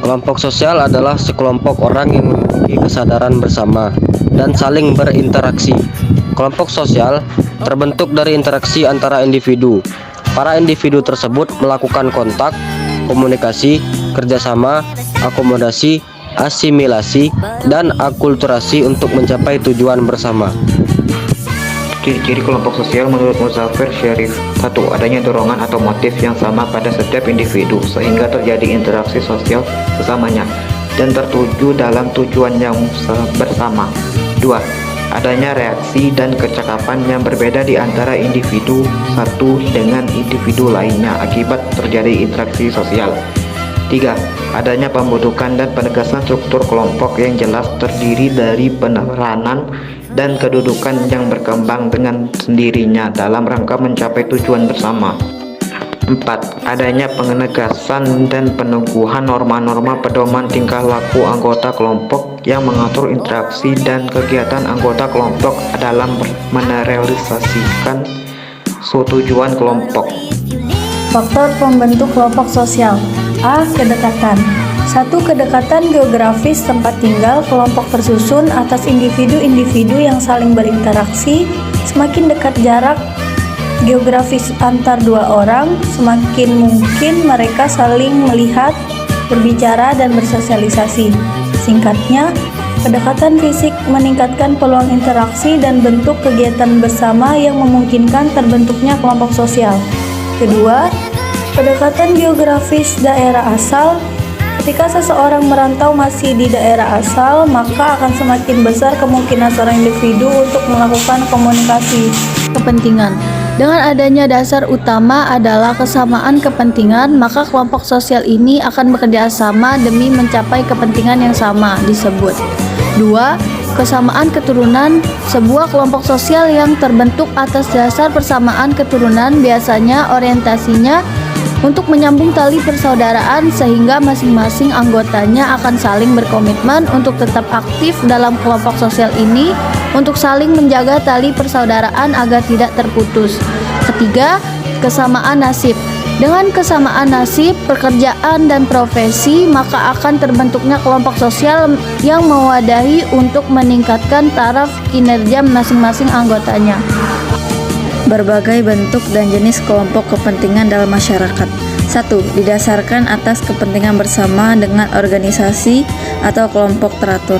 Kelompok sosial adalah sekelompok orang yang memiliki kesadaran bersama dan saling berinteraksi. Kelompok sosial terbentuk dari interaksi antara individu. Para individu tersebut melakukan kontak, komunikasi, kerjasama, akomodasi, asimilasi, dan akulturasi untuk mencapai tujuan bersama. Ciri-ciri kelompok sosial menurut Muzaffer Sharif. 1. Adanya dorongan atau motif yang sama pada setiap individu sehingga terjadi interaksi sosial sesamanya dan tertuju dalam tujuan yang bersama. 2. Adanya reaksi dan kecakapan yang berbeda di antara individu satu dengan individu lainnya akibat terjadi interaksi sosial. 3. Adanya pembentukan dan penegasan struktur kelompok yang jelas terdiri dari peranan dan kedudukan yang berkembang dengan sendirinya dalam rangka mencapai tujuan bersama. 4. Adanya penegasan dan peneguhan norma-norma pedoman tingkah laku anggota kelompok yang mengatur interaksi dan kegiatan anggota kelompok dalam merealisasikan tujuan kelompok. Faktor pembentuk kelompok sosial. A. Kedekatan. 1. Kedekatan geografis tempat tinggal kelompok tersusun atas individu-individu yang saling berinteraksi. Semakin dekat jarak geografis antar dua orang, semakin mungkin mereka saling melihat, berbicara, dan bersosialisasi. Singkatnya, kedekatan fisik meningkatkan peluang interaksi dan bentuk kegiatan bersama yang memungkinkan terbentuknya kelompok sosial. Kedua, kedekatan geografis daerah asal. Ketika seseorang merantau masih di daerah asal, maka akan semakin besar kemungkinan seorang individu untuk melakukan komunikasi kepentingan. Dengan adanya dasar utama adalah kesamaan kepentingan, maka kelompok sosial ini akan bekerja sama demi mencapai kepentingan yang sama disebut. 2. Kesamaan keturunan. Sebuah kelompok sosial yang terbentuk atas dasar persamaan keturunan biasanya orientasinya untuk menyambung tali persaudaraan sehingga masing-masing anggotanya akan saling berkomitmen untuk tetap aktif dalam kelompok sosial ini untuk saling menjaga tali persaudaraan agar tidak terputus. Ketiga, kesamaan nasib. Dengan kesamaan nasib, pekerjaan, dan profesi, maka akan terbentuknya kelompok sosial yang mewadahi untuk meningkatkan taraf kinerja masing-masing anggotanya. Berbagai bentuk dan jenis kelompok kepentingan dalam masyarakat. 1. Didasarkan atas kepentingan bersama dengan organisasi atau kelompok teratur.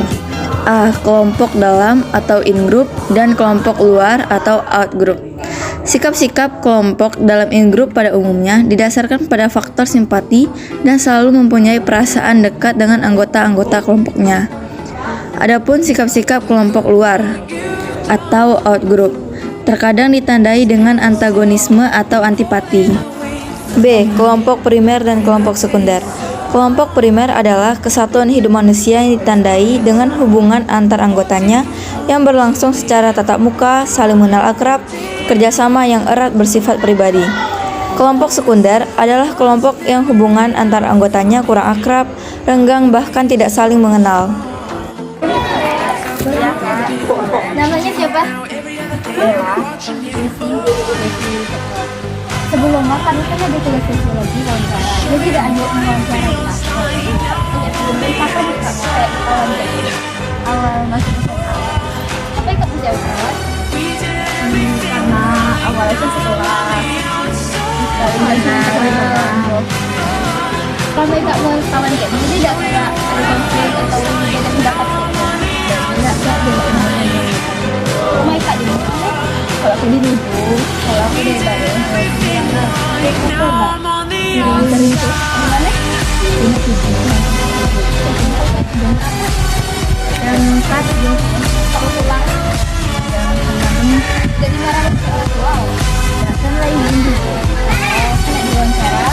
A. Kelompok dalam atau in-group dan kelompok luar atau out-group. Sikap-sikap kelompok dalam in-group pada umumnya didasarkan pada faktor simpati dan selalu mempunyai perasaan dekat dengan anggota-anggota kelompoknya. Adapun sikap-sikap kelompok luar atau out-group terkadang ditandai dengan antagonisme atau antipati. B. Kelompok primer dan kelompok sekunder. Kelompok primer adalah kesatuan hidup manusia yang ditandai dengan hubungan antar anggotanya yang berlangsung secara tatap muka, saling mengenal akrab, kerjasama yang erat bersifat pribadi. Kelompok sekunder adalah kelompok yang hubungan antar anggotanya kurang akrab, renggang, bahkan tidak saling mengenal. Namanya siapa? Sebelum makan itu kan ada tugas sosiologi wawancara. Jadi tidak ada wawancara kita. Sebelum kapan awal masuk SMA. Apa ikut wawancara? Karena awalnya sekolah. Sampai tak mau kawan kayak gini, tidak kayak ada konflik atau beda pendapat gitu. Tidak Rumah ikat di mana? Kalau aku di Lubu, kalau aku di Bareng. Aku enggak. Dari itu. Mana? Ini dan 4 jam kalau pulang. Jadi marah wow. Dan lain dulu. Kena diwawancara.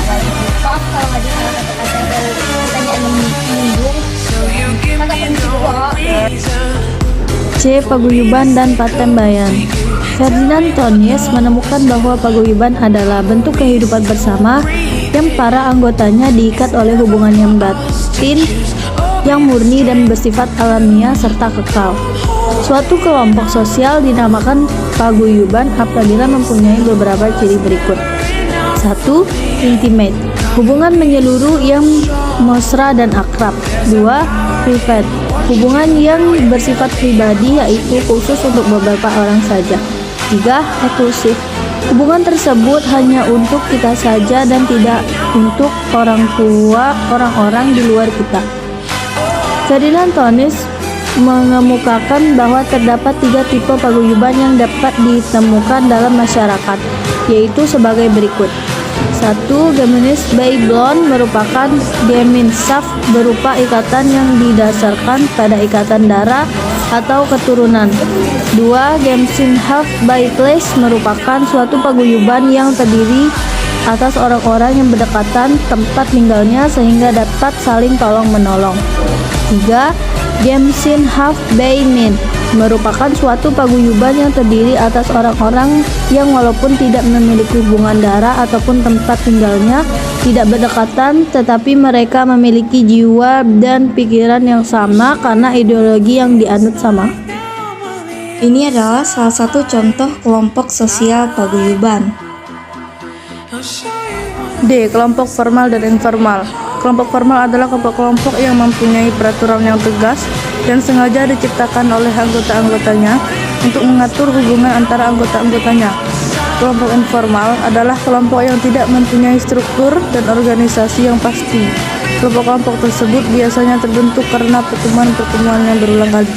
Maaf kalau tadi salah kata-kata dari pertanyaan menyinggung. Maka penting C. Paguyuban dan patembayan. Ferdinand Tonies menemukan bahwa paguyuban adalah bentuk kehidupan bersama yang para anggotanya diikat oleh hubungan yang batin, yang murni dan bersifat alamiah serta kekal. Suatu kelompok sosial dinamakan paguyuban apabila mempunyai beberapa ciri berikut. 1. Intimate, hubungan menyeluruh yang mesra dan akrab. 2. Private, hubungan yang bersifat pribadi yaitu khusus untuk beberapa orang saja. 3. Eksklusif, hubungan tersebut hanya untuk kita saja dan tidak untuk orang-orang di luar kita. Ferdinand Tönnies mengemukakan bahwa terdapat 3 tipe paguyuban yang dapat ditemukan dalam masyarakat, yaitu sebagai berikut. 1. Gemeinschaft by Bond merupakan Gemeinschaft berupa ikatan yang didasarkan pada ikatan darah atau keturunan. 2. Gemeinschaft by Place merupakan suatu paguyuban yang terdiri atas orang-orang yang berdekatan tempat tinggalnya sehingga dapat saling tolong-menolong. 3. Gemeinschaft by Name merupakan suatu paguyuban yang terdiri atas orang-orang yang walaupun tidak memiliki hubungan darah ataupun tempat tinggalnya tidak berdekatan, tetapi mereka memiliki jiwa dan pikiran yang sama karena ideologi yang dianut sama. Ini adalah salah satu contoh kelompok sosial paguyuban. D. Kelompok formal dan informal. Kelompok formal adalah kelompok-kelompok yang mempunyai peraturan yang tegas dan sengaja diciptakan oleh anggota-anggotanya untuk mengatur hubungan antara anggota-anggotanya. Kelompok informal adalah kelompok yang tidak mempunyai struktur dan organisasi yang pasti. Kelompok-kelompok tersebut biasanya terbentuk karena pertemuan-pertemuan yang berulang kali.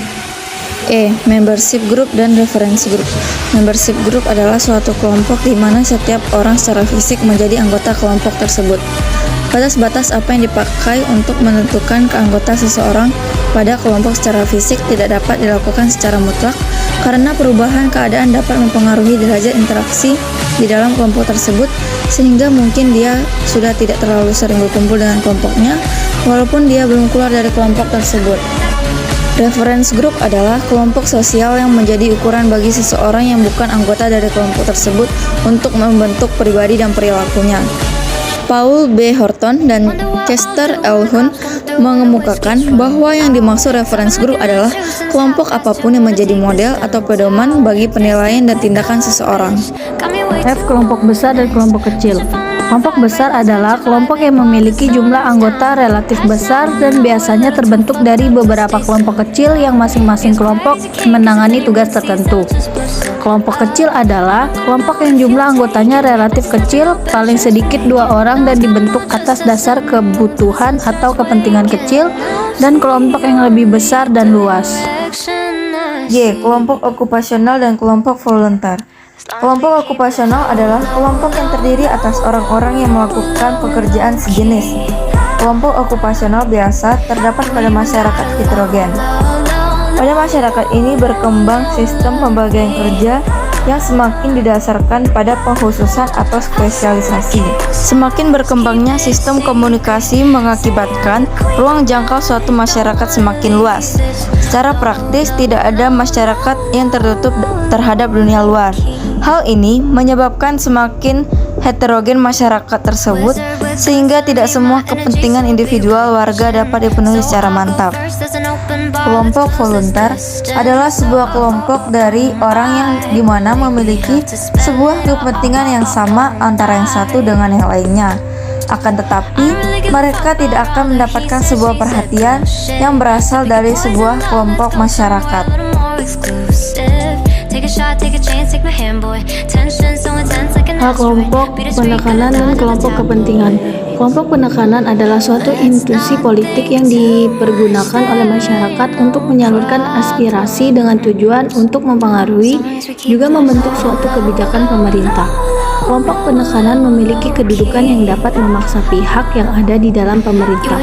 E. Membership group dan reference group. Membership group adalah suatu kelompok di mana setiap orang secara fisik menjadi anggota kelompok tersebut. Batas-batas apa yang dipakai untuk menentukan keanggotaan seseorang pada kelompok secara fisik tidak dapat dilakukan secara mutlak karena perubahan keadaan dapat mempengaruhi derajat interaksi di dalam kelompok tersebut sehingga mungkin dia sudah tidak terlalu sering berkumpul dengan kelompoknya walaupun dia belum keluar dari kelompok tersebut. Reference group adalah kelompok sosial yang menjadi ukuran bagi seseorang yang bukan anggota dari kelompok tersebut untuk membentuk pribadi dan perilakunya. Paul B. Horton dan Chester L. Hunt mengemukakan bahwa yang dimaksud reference group adalah kelompok apapun yang menjadi model atau pedoman bagi penilaian dan tindakan seseorang. F. Kelompok besar dan kelompok kecil. Kelompok besar adalah kelompok yang memiliki jumlah anggota relatif besar dan biasanya terbentuk dari beberapa kelompok kecil yang masing-masing kelompok menangani tugas tertentu. Kelompok kecil adalah kelompok yang jumlah anggotanya relatif kecil, paling sedikit 2 orang dan dibentuk atas dasar kebutuhan atau kepentingan kecil, dan kelompok yang lebih besar dan luas. Y. Kelompok okupasional dan kelompok volunteer. Kelompok okupasional adalah kelompok yang terdiri atas orang-orang yang melakukan pekerjaan sejenis. Kelompok okupasional biasa terdapat pada masyarakat heterogen. Pada masyarakat ini berkembang sistem pembagian kerja yang semakin didasarkan pada pengkhususan atau spesialisasi. Semakin berkembangnya sistem komunikasi mengakibatkan ruang jangkau suatu masyarakat semakin luas. Secara praktis, tidak ada masyarakat yang tertutup terhadap dunia luar. Hal ini menyebabkan semakin heterogen masyarakat tersebut, sehingga tidak semua kepentingan individual warga dapat dipenuhi secara mantap. Kelompok volunteer adalah sebuah kelompok dari orang yang dimana memiliki sebuah kepentingan yang sama antara yang satu dengan yang lainnya. Akan tetapi, mereka tidak akan mendapatkan sebuah perhatian yang berasal dari sebuah kelompok masyarakat. Kelompok penekanan dan kelompok kepentingan. Kelompok penekanan adalah suatu institusi politik yang dipergunakan oleh masyarakat untuk menyalurkan aspirasi dengan tujuan untuk mempengaruhi juga membentuk suatu kebijakan pemerintah. Kelompok penekanan memiliki kedudukan yang dapat memaksa pihak yang ada di dalam pemerintah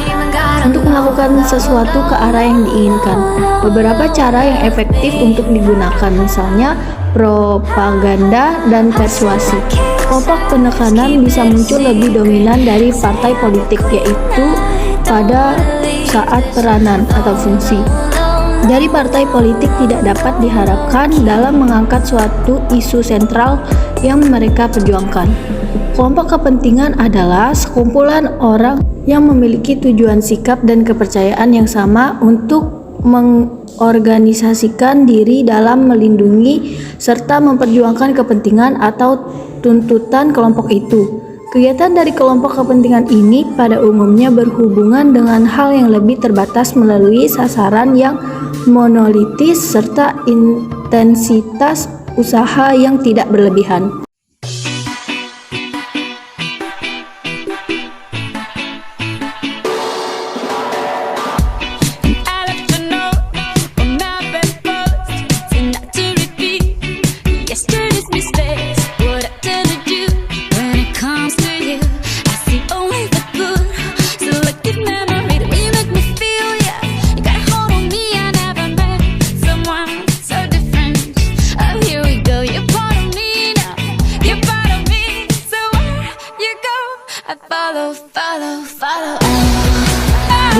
untuk melakukan sesuatu ke arah yang diinginkan. Beberapa cara yang efektif untuk digunakan, misalnya propaganda dan persuasi. Kelompok penekanan bisa muncul lebih dominan dari partai politik, yaitu pada saat peranan atau fungsi dari partai politik tidak dapat diharapkan dalam mengangkat suatu isu sentral yang mereka perjuangkan. Kelompok kepentingan adalah sekumpulan orang yang memiliki tujuan, sikap, dan kepercayaan yang sama untuk mengorganisasikan diri dalam melindungi serta memperjuangkan kepentingan atau tuntutan kelompok itu. Kegiatan dari kelompok kepentingan ini pada umumnya berhubungan dengan hal yang lebih terbatas melalui sasaran yang monolitis serta intensitas usaha yang tidak berlebihan.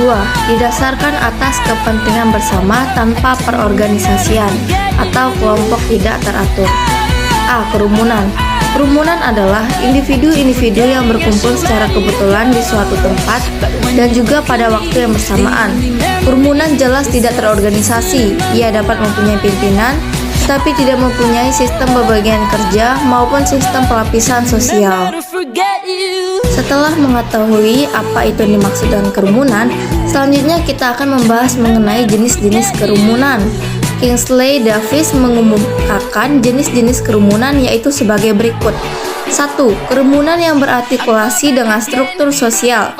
Dua, didasarkan atas kepentingan bersama tanpa perorganisasian atau kelompok tidak teratur. A. Kerumunan. Kerumunan adalah individu-individu yang berkumpul secara kebetulan di suatu tempat dan juga pada waktu yang bersamaan. Kerumunan jelas tidak terorganisasi. Ia dapat mempunyai pimpinan, tetapi tidak mempunyai sistem pembagian kerja maupun sistem pelapisan sosial. Setelah mengetahui apa itu yang dimaksud dengan kerumunan, selanjutnya kita akan membahas mengenai jenis-jenis kerumunan. Kingsley Davis mengemukakan jenis-jenis kerumunan yaitu sebagai berikut. 1. Kerumunan yang berartikulasi dengan struktur sosial.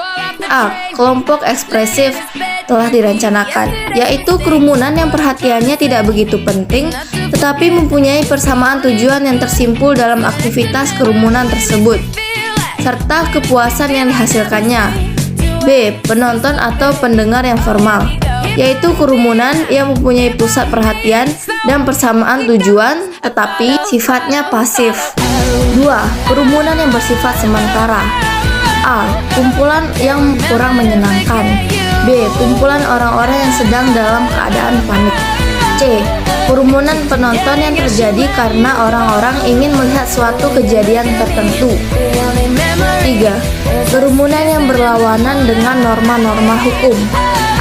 A. Kelompok ekspresif telah dirancanakan, yaitu kerumunan yang perhatiannya tidak begitu penting tetapi mempunyai persamaan tujuan yang tersimpul dalam aktivitas kerumunan tersebut serta kepuasan yang dihasilkannya. B. Penonton atau pendengar yang formal, yaitu kerumunan yang mempunyai pusat perhatian dan persamaan tujuan tetapi sifatnya pasif. 2. Kerumunan yang bersifat sementara. A. Kumpulan yang kurang menyenangkan. B. Kumpulan orang-orang yang sedang dalam keadaan panik. C. Kerumunan penonton yang terjadi karena orang-orang ingin melihat suatu kejadian tertentu. 3. Kerumunan yang berlawanan dengan norma-norma hukum.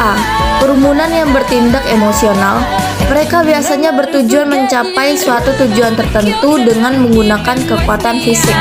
A. Kerumunan yang bertindak emosional. Mereka biasanya bertujuan mencapai suatu tujuan tertentu dengan menggunakan kekuatan fisik.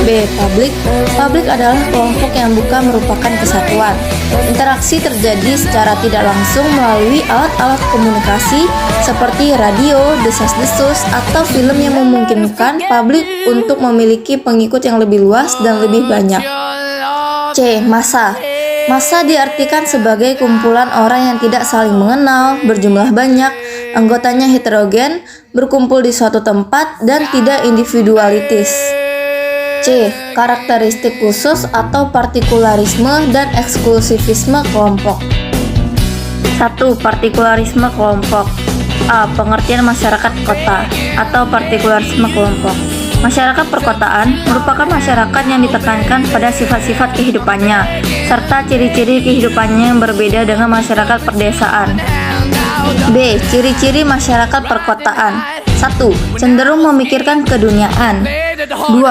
B. Publik adalah kelompok yang bukan merupakan kesatuan. Interaksi terjadi secara tidak langsung melalui alat-alat komunikasi seperti radio, desas-desus, atau film yang memungkinkan publik untuk memiliki pengikut yang lebih luas dan lebih banyak. C. Massa. Massa diartikan sebagai kumpulan orang yang tidak saling mengenal, berjumlah banyak, anggotanya heterogen, berkumpul di suatu tempat, dan tidak individualitis. C. Karakteristik khusus atau partikularisme dan eksklusivisme kelompok. 1. Partikularisme kelompok. A. Pengertian masyarakat kota atau partikularisme kelompok. Masyarakat perkotaan merupakan masyarakat yang ditekankan pada sifat-sifat kehidupannya serta ciri-ciri kehidupannya yang berbeda dengan masyarakat perdesaan. B. Ciri-ciri masyarakat perkotaan. 1. Cenderung memikirkan keduniaan. 2.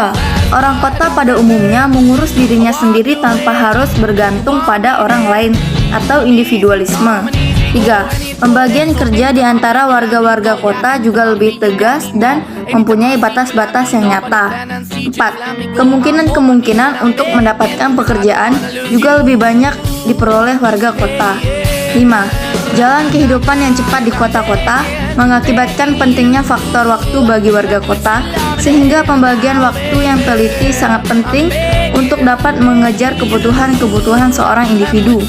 Orang kota pada umumnya mengurus dirinya sendiri tanpa harus bergantung pada orang lain atau individualisme. 3. Pembagian kerja di antara warga-warga kota juga lebih tegas dan mempunyai batas-batas yang nyata. 4. Kemungkinan-kemungkinan untuk mendapatkan pekerjaan juga lebih banyak diperoleh warga kota. 5. Jalan kehidupan yang cepat di kota-kota mengakibatkan pentingnya faktor waktu bagi warga kota, sehingga pembagian waktu yang teliti sangat penting untuk dapat mengejar kebutuhan-kebutuhan seorang individu.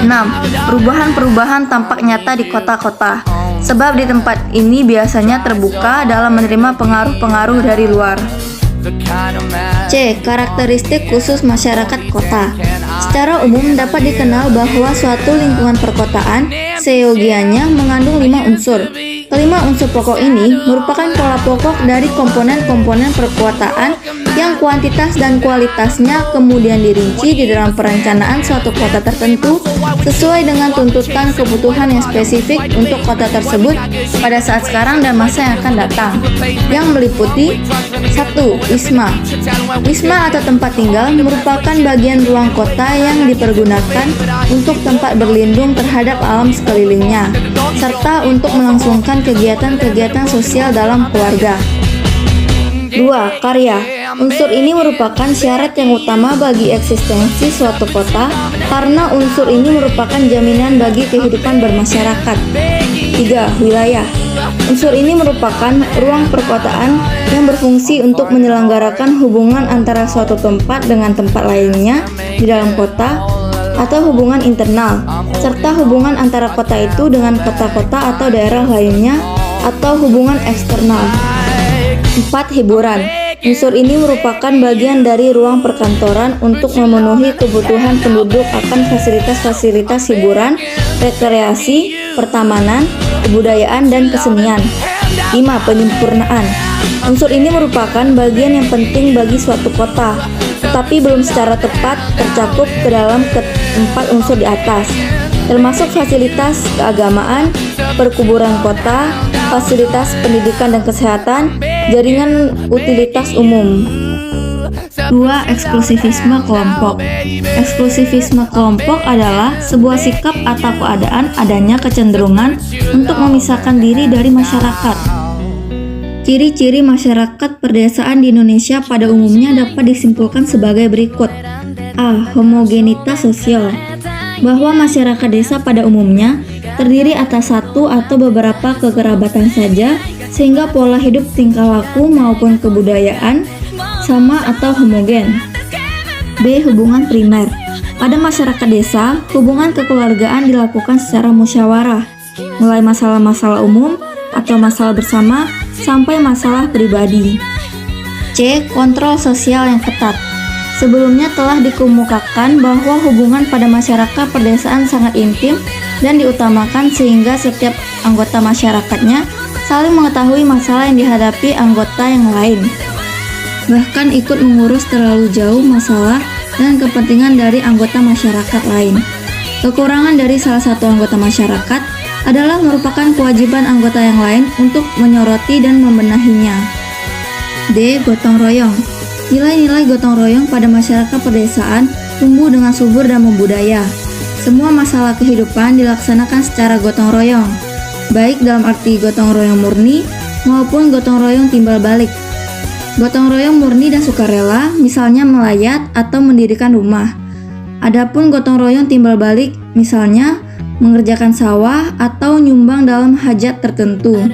6. Perubahan-perubahan tampak nyata di kota-kota, sebab di tempat ini biasanya terbuka dalam menerima pengaruh-pengaruh dari luar. C. Karakteristik khusus masyarakat kota. Secara umum dapat dikenal bahwa suatu lingkungan perkotaan seyogianya mengandung 5 unsur. Kelima unsur pokok ini merupakan pola pokok dari komponen-komponen perkotaan yang kuantitas dan kualitasnya kemudian dirinci di dalam perencanaan suatu kota tertentu sesuai dengan tuntutan kebutuhan yang spesifik untuk kota tersebut pada saat sekarang dan masa yang akan datang, yang meliputi 1. Wisma. Wisma atau tempat tinggal merupakan bagian ruang kota yang dipergunakan untuk tempat berlindung terhadap alam sekelilingnya, serta untuk melangsungkan kegiatan-kegiatan sosial dalam keluarga. 2. Karya. Unsur ini merupakan syarat yang utama bagi eksistensi suatu kota karena unsur ini merupakan jaminan bagi kehidupan bermasyarakat. 3. Wilayah. Unsur ini merupakan ruang perkotaan yang berfungsi untuk menyelenggarakan hubungan antara suatu tempat dengan tempat lainnya di dalam kota atau hubungan internal, serta hubungan antara kota itu dengan kota-kota atau daerah lainnya atau hubungan eksternal. 4. Hiburan. Unsur ini merupakan bagian dari ruang perkantoran untuk memenuhi kebutuhan penduduk akan fasilitas-fasilitas hiburan, rekreasi, pertamanan, kebudayaan, dan kesenian. 5. Penyempurnaan. Unsur ini merupakan bagian yang penting bagi suatu kota, tetapi belum secara tepat tercakup ke dalam keempat unsur di atas, termasuk fasilitas keagamaan, perkuburan kota, fasilitas pendidikan dan kesehatan, jaringan utilitas umum. 2. Eksklusivisme kelompok. Eksklusivisme kelompok adalah sebuah sikap atau keadaan adanya kecenderungan untuk memisahkan diri dari masyarakat. Ciri-ciri masyarakat perdesaan di Indonesia pada umumnya dapat disimpulkan sebagai berikut. A. Homogenitas sosial. Bahwa masyarakat desa pada umumnya terdiri atas satu atau beberapa kekerabatan saja, sehingga pola hidup, tingkah laku maupun kebudayaan sama atau homogen. B. Hubungan primer. Pada masyarakat desa, hubungan kekeluargaan dilakukan secara musyawarah, mulai masalah-masalah umum atau masalah bersama sampai masalah pribadi. C. Kontrol sosial yang ketat. Sebelumnya telah dikemukakan bahwa hubungan pada masyarakat perdesaan sangat intim dan diutamakan sehingga setiap anggota masyarakatnya saling mengetahui masalah yang dihadapi anggota yang lain, bahkan ikut mengurus terlalu jauh masalah dan kepentingan dari anggota masyarakat lain. Kekurangan dari salah satu anggota masyarakat adalah merupakan kewajiban anggota yang lain untuk menyoroti dan membenahinya. D. Gotong royong. Nilai-nilai gotong royong pada masyarakat pedesaan tumbuh dengan subur dan membudaya. Semua masalah kehidupan dilaksanakan secara gotong royong, baik dalam arti gotong royong murni maupun gotong royong timbal balik. Gotong royong murni dan sukarela, misalnya melayat atau mendirikan rumah. Adapun gotong royong timbal balik, misalnya mengerjakan sawah atau nyumbang dalam hajat tertentu.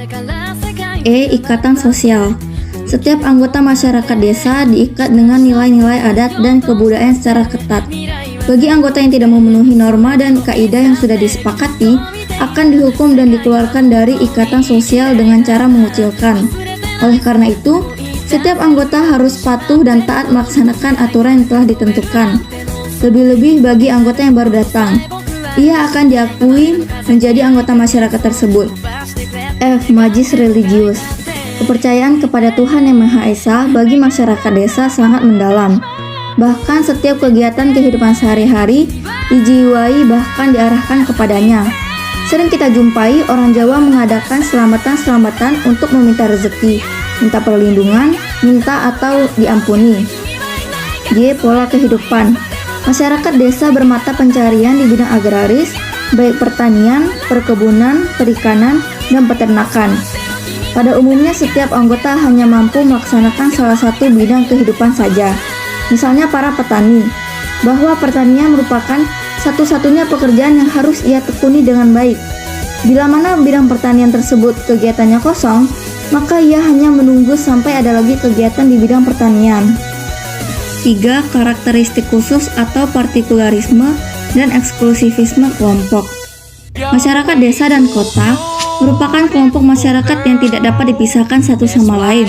E. Ikatan sosial. Setiap anggota masyarakat desa diikat dengan nilai-nilai adat dan kebudayaan secara ketat. Bagi anggota yang tidak memenuhi norma dan kaidah yang sudah disepakati, akan dihukum dan dikeluarkan dari ikatan sosial dengan cara mengucilkan. Oleh karena itu, setiap anggota harus patuh dan taat melaksanakan aturan yang telah ditentukan. Lebih-lebih bagi anggota yang baru datang, ia akan diakui menjadi anggota masyarakat tersebut. F. Majis religius. Kepercayaan kepada Tuhan Yang Maha Esa bagi masyarakat desa sangat mendalam. Bahkan setiap kegiatan kehidupan sehari-hari dijiwai bahkan diarahkan kepadanya. Sering kita jumpai orang Jawa mengadakan selamatan-selamatan untuk meminta rezeki, minta perlindungan, minta atau diampuni. G. Pola kehidupan. Masyarakat desa bermata pencarian di bidang agraris, baik pertanian, perkebunan, perikanan, dan peternakan. Pada umumnya setiap anggota hanya mampu melaksanakan salah satu bidang kehidupan saja. Misalnya para petani, bahwa pertanian merupakan satu-satunya pekerjaan yang harus ia tekuni dengan baik. Bila mana bidang pertanian tersebut kegiatannya kosong, maka ia hanya menunggu sampai ada lagi kegiatan di bidang pertanian. 3. Karakteristik khusus atau partikularisme dan eksklusivisme kelompok. Masyarakat desa dan kota merupakan kelompok masyarakat yang tidak dapat dipisahkan satu sama lain.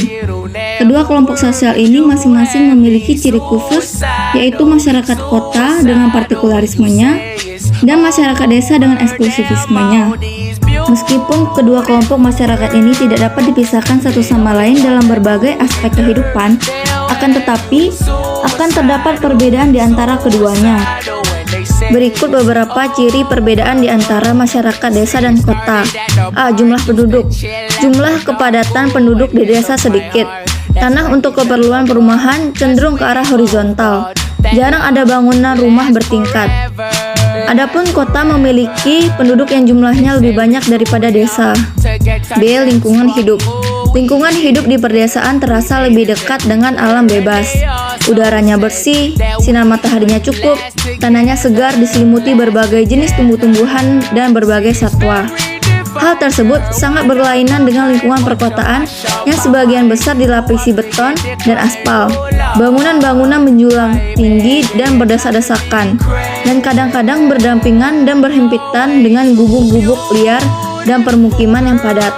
Kedua kelompok sosial ini masing-masing memiliki ciri khusus, yaitu masyarakat kota dengan partikularismenya dan masyarakat desa dengan eksklusivismenya. Meskipun kedua kelompok masyarakat ini tidak dapat dipisahkan satu sama lain dalam berbagai aspek kehidupan, akan tetapi akan terdapat perbedaan di antara keduanya. Berikut beberapa ciri perbedaan di antara masyarakat desa dan kota. A. Jumlah penduduk. Jumlah kepadatan penduduk di desa sedikit. Tanah untuk keperluan perumahan cenderung ke arah horizontal. Jarang ada bangunan rumah bertingkat. Adapun kota memiliki penduduk yang jumlahnya lebih banyak daripada desa. B. Lingkungan hidup. Lingkungan hidup di perdesaan terasa lebih dekat dengan alam bebas. Udaranya bersih, sinar mataharinya cukup, tanahnya segar diselimuti berbagai jenis tumbuh-tumbuhan dan berbagai satwa. Hal tersebut sangat berlainan dengan lingkungan perkotaan yang sebagian besar dilapisi beton dan aspal. Bangunan-bangunan menjulang tinggi dan berdesak-desakan, dan kadang-kadang berdampingan dan berhimpitan dengan gubuk-gubuk liar dan permukiman yang padat.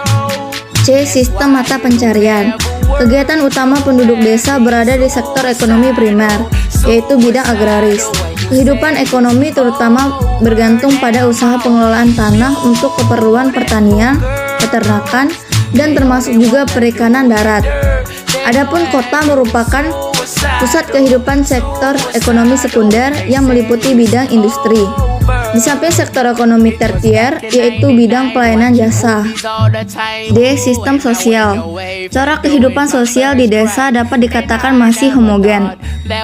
C. Sistem mata pencarian. Kegiatan utama penduduk desa berada di sektor ekonomi primer, yaitu bidang agraris. Kehidupan ekonomi terutama bergantung pada usaha pengelolaan tanah untuk keperluan pertanian, peternakan, dan termasuk juga perikanan darat. Adapun kota merupakan pusat kehidupan sektor ekonomi sekunder yang meliputi bidang industri. Di samping sektor ekonomi tersier, yaitu bidang pelayanan jasa. D. Sistem sosial. Corak kehidupan sosial di desa dapat dikatakan masih homogen.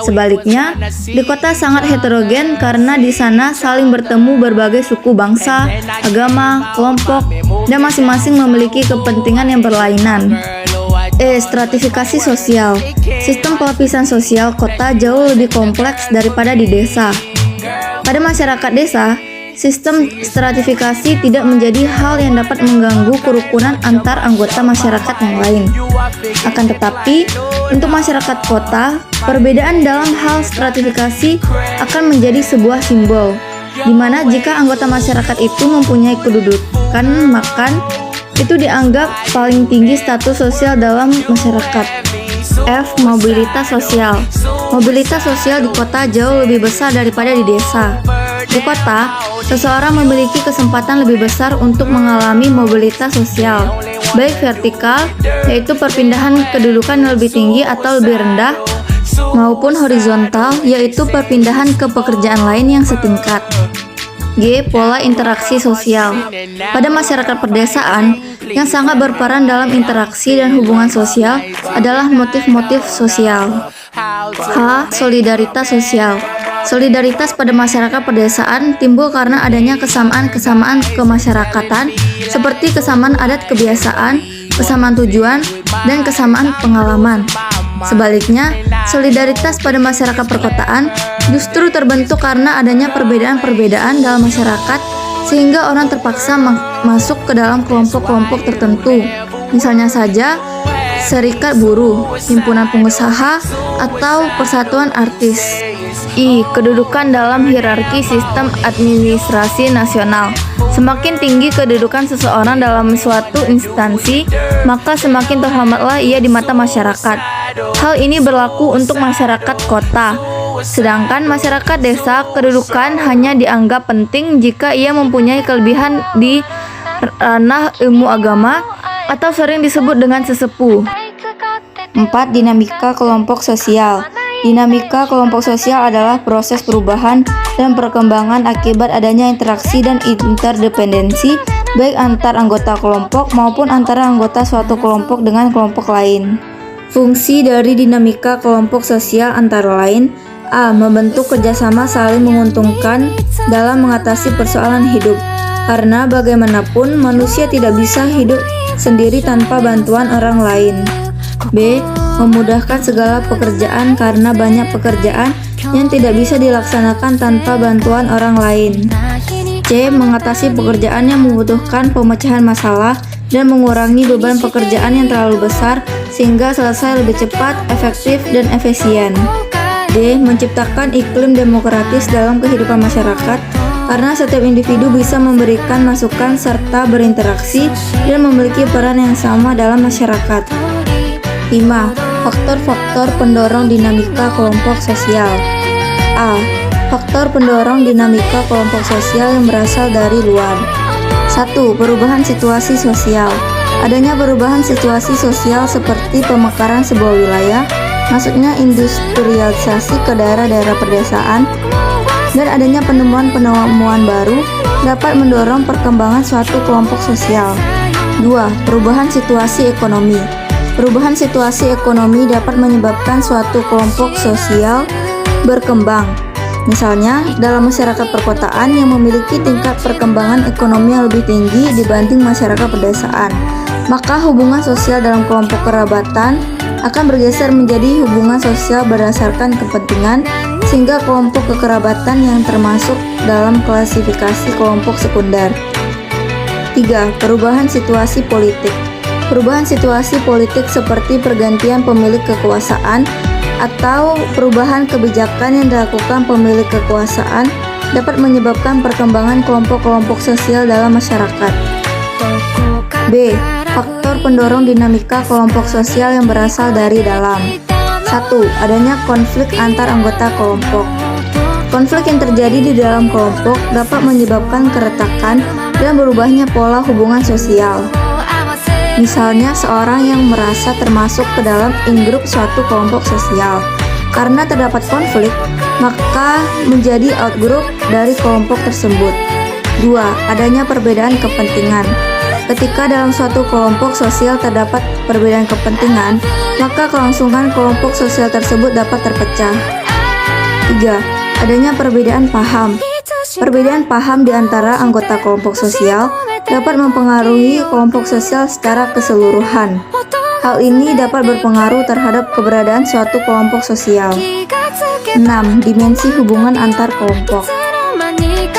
Sebaliknya, di kota sangat heterogen karena di sana saling bertemu berbagai suku bangsa, agama, kelompok, dan masing-masing memiliki kepentingan yang berlainan. E. Stratifikasi sosial. Sistem pelapisan sosial kota jauh lebih kompleks daripada di desa. Pada masyarakat desa, sistem stratifikasi tidak menjadi hal yang dapat mengganggu kerukunan antar anggota masyarakat yang lain. Akan tetapi, untuk masyarakat kota, perbedaan dalam hal stratifikasi akan menjadi sebuah simbol, di mana jika anggota masyarakat itu mempunyai kedudukan makan, itu dianggap paling tinggi status sosial dalam masyarakat. F. Mobilitas sosial. Mobilitas sosial di kota jauh lebih besar daripada di desa. Di kota, seseorang memiliki kesempatan lebih besar untuk mengalami mobilitas sosial, baik vertikal, yaitu perpindahan kedudukan yang lebih tinggi atau lebih rendah, maupun horizontal, yaitu perpindahan ke pekerjaan lain yang setingkat. G. Pola interaksi sosial. Pada masyarakat perdesaan, yang sangat berperan dalam interaksi dan hubungan sosial adalah motif-motif sosial. H. Solidaritas sosial. Solidaritas pada masyarakat perdesaan timbul karena adanya kesamaan-kesamaan kemasyarakatan seperti kesamaan adat kebiasaan, kesamaan tujuan, dan kesamaan pengalaman. Sebaliknya, solidaritas pada masyarakat perkotaan justru terbentuk karena adanya perbedaan-perbedaan dalam masyarakat sehingga orang terpaksa masuk ke dalam kelompok-kelompok tertentu. Misalnya saja, serikat buruh, himpunan pengusaha, atau persatuan artis. I. Kedudukan dalam hierarki sistem administrasi nasional. Semakin tinggi kedudukan seseorang dalam suatu instansi, maka semakin terhormatlah ia di mata masyarakat. Hal ini berlaku untuk masyarakat kota. Sedangkan masyarakat desa, kedudukan hanya dianggap penting jika ia mempunyai kelebihan di ranah ilmu agama atau sering disebut dengan sesepuh. 4. Dinamika kelompok sosial. Dinamika kelompok sosial adalah proses perubahan dan perkembangan akibat adanya interaksi dan interdependensi baik antar anggota kelompok maupun antara anggota suatu kelompok dengan kelompok lain. Fungsi dari dinamika kelompok sosial antara lain: A. Membentuk kerjasama saling menguntungkan dalam mengatasi persoalan hidup, karena bagaimanapun manusia tidak bisa hidup sendiri tanpa bantuan orang lain. B. Memudahkan segala pekerjaan karena banyak pekerjaan yang tidak bisa dilaksanakan tanpa bantuan orang lain. C. Mengatasi pekerjaan yang membutuhkan pemecahan masalah dan mengurangi beban pekerjaan yang terlalu besar sehingga selesai lebih cepat, efektif, dan efisien. D. Menciptakan iklim demokratis dalam kehidupan masyarakat, karena setiap individu bisa memberikan masukan serta berinteraksi dan memiliki peran yang sama dalam masyarakat. 5. Faktor-faktor pendorong dinamika kelompok sosial. A. Faktor pendorong dinamika kelompok sosial yang berasal dari luar. 1. Perubahan situasi sosial. Adanya perubahan situasi sosial seperti pemekaran sebuah wilayah, masuknya industrialisasi ke daerah-daerah pedesaan, dan adanya penemuan-penemuan baru dapat mendorong perkembangan suatu kelompok sosial. 2. Perubahan situasi ekonomi. Perubahan situasi ekonomi dapat menyebabkan suatu kelompok sosial berkembang. Misalnya, dalam masyarakat perkotaan yang memiliki tingkat perkembangan ekonomi yang lebih tinggi dibanding masyarakat pedesaan, maka hubungan sosial dalam kelompok kerabatan akan bergeser menjadi hubungan sosial berdasarkan kepentingan, sehingga kelompok kekerabatan yang termasuk dalam klasifikasi kelompok sekunder. 3. Perubahan situasi politik. Perubahan situasi politik seperti pergantian pemilik kekuasaan atau perubahan kebijakan yang dilakukan pemilik kekuasaan dapat menyebabkan perkembangan kelompok-kelompok sosial dalam masyarakat. B. Faktor pendorong dinamika kelompok sosial yang berasal dari dalam. 1. Adanya konflik antar anggota kelompok. Konflik yang terjadi di dalam kelompok dapat menyebabkan keretakan dan berubahnya pola hubungan sosial. Misalnya, seorang yang merasa termasuk ke dalam in-group suatu kelompok sosial. Karena terdapat konflik, maka menjadi out-group dari kelompok tersebut. 2. Adanya perbedaan kepentingan. Ketika dalam suatu kelompok sosial terdapat perbedaan kepentingan, maka kelangsungan kelompok sosial tersebut dapat terpecah. 3. Adanya perbedaan paham. Perbedaan paham di antara anggota kelompok sosial dapat mempengaruhi kelompok sosial secara keseluruhan. Hal ini dapat berpengaruh terhadap keberadaan suatu kelompok sosial. 6. Dimensi hubungan antar kelompok.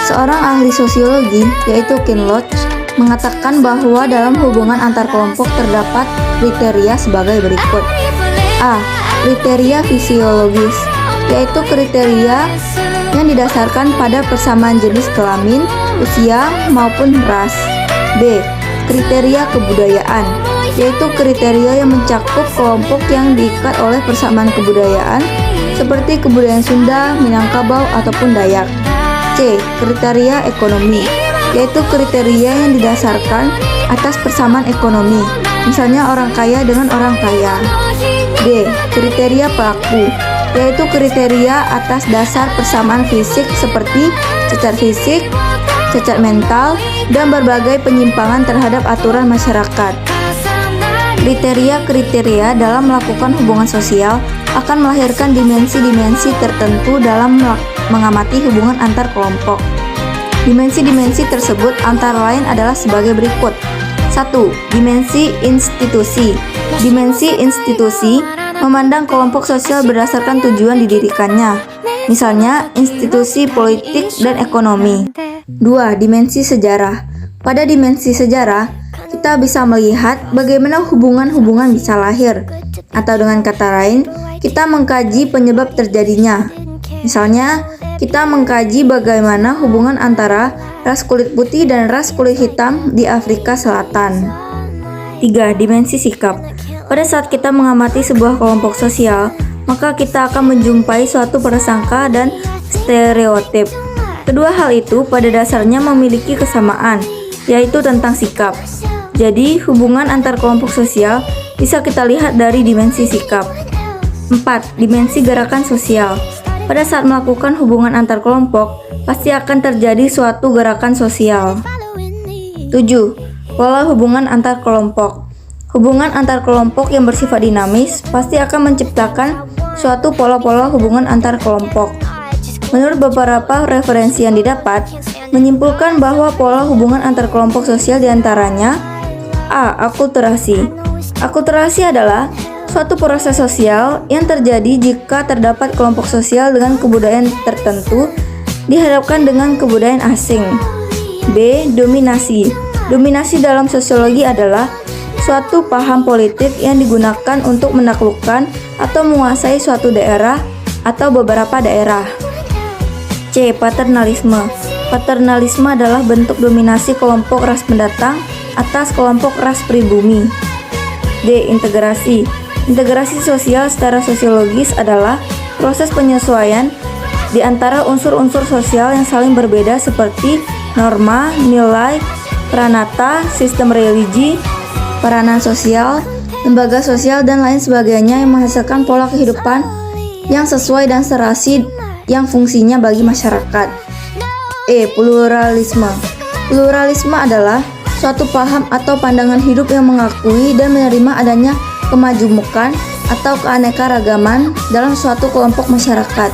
Seorang ahli sosiologi, yaitu Ken Loach, mengatakan bahwa dalam hubungan antar kelompok terdapat kriteria sebagai berikut. A. Kriteria fisiologis, yaitu kriteria yang didasarkan pada persamaan jenis kelamin, usia, maupun ras. B. Kriteria kebudayaan, yaitu kriteria yang mencakup kelompok yang diikat oleh persamaan kebudayaan, seperti kebudayaan Sunda, Minangkabau, ataupun Dayak. C. Kriteria ekonomi, yaitu kriteria yang didasarkan atas persamaan ekonomi, misalnya orang kaya dengan orang kaya. D. Kriteria pelaku, yaitu kriteria atas dasar persamaan fisik seperti cacat fisik, cacat mental, dan berbagai penyimpangan terhadap aturan masyarakat. Kriteria-kriteria dalam melakukan hubungan sosial akan melahirkan dimensi-dimensi tertentu dalam mengamati hubungan antar kelompok. Dimensi-dimensi tersebut antara lain adalah sebagai berikut. 1. Dimensi institusi. Dimensi institusi memandang kelompok sosial berdasarkan tujuan didirikannya, misalnya institusi politik dan ekonomi. 2. Dimensi sejarah. Pada dimensi sejarah, kita bisa melihat bagaimana hubungan-hubungan bisa lahir, atau dengan kata lain, kita mengkaji penyebab terjadinya. Misalnya, kita mengkaji bagaimana hubungan antara ras kulit putih dan ras kulit hitam di Afrika Selatan. 3. Dimensi sikap. Pada saat kita mengamati sebuah kelompok sosial, maka kita akan menjumpai suatu prasangka dan stereotip. Kedua hal itu pada dasarnya memiliki kesamaan, yaitu tentang sikap. Jadi, hubungan antar kelompok sosial bisa kita lihat dari dimensi sikap. 4. Dimensi gerakan sosial. Pada saat melakukan hubungan antar kelompok, pasti akan terjadi suatu gerakan sosial. 7. Pola hubungan antar kelompok. Hubungan antar kelompok yang bersifat dinamis pasti akan menciptakan suatu pola-pola hubungan antar kelompok. Menurut beberapa referensi yang didapat, menyimpulkan bahwa pola hubungan antar kelompok sosial diantaranya: A. Akulturasi. Akulturasi adalah suatu proses sosial yang terjadi jika terdapat kelompok sosial dengan kebudayaan tertentu dihadapkan dengan kebudayaan asing. B. Dominasi. Dominasi dalam sosiologi adalah suatu paham politik yang digunakan untuk menaklukkan atau menguasai suatu daerah atau beberapa daerah. C. Paternalisme. Paternalisme adalah bentuk dominasi kelompok ras pendatang atas kelompok ras pribumi. D. Integrasi. Integrasi sosial secara sosiologis adalah proses penyesuaian di antara unsur-unsur sosial yang saling berbeda seperti norma, nilai, pranata, sistem religi, peranan sosial, lembaga sosial, dan lain sebagainya yang menghasilkan pola kehidupan yang sesuai dan serasi yang fungsinya bagi masyarakat. E. Pluralisme. Pluralisme adalah suatu paham atau pandangan hidup yang mengakui dan menerima adanya kemajemukan atau keanekaragaman dalam suatu kelompok masyarakat.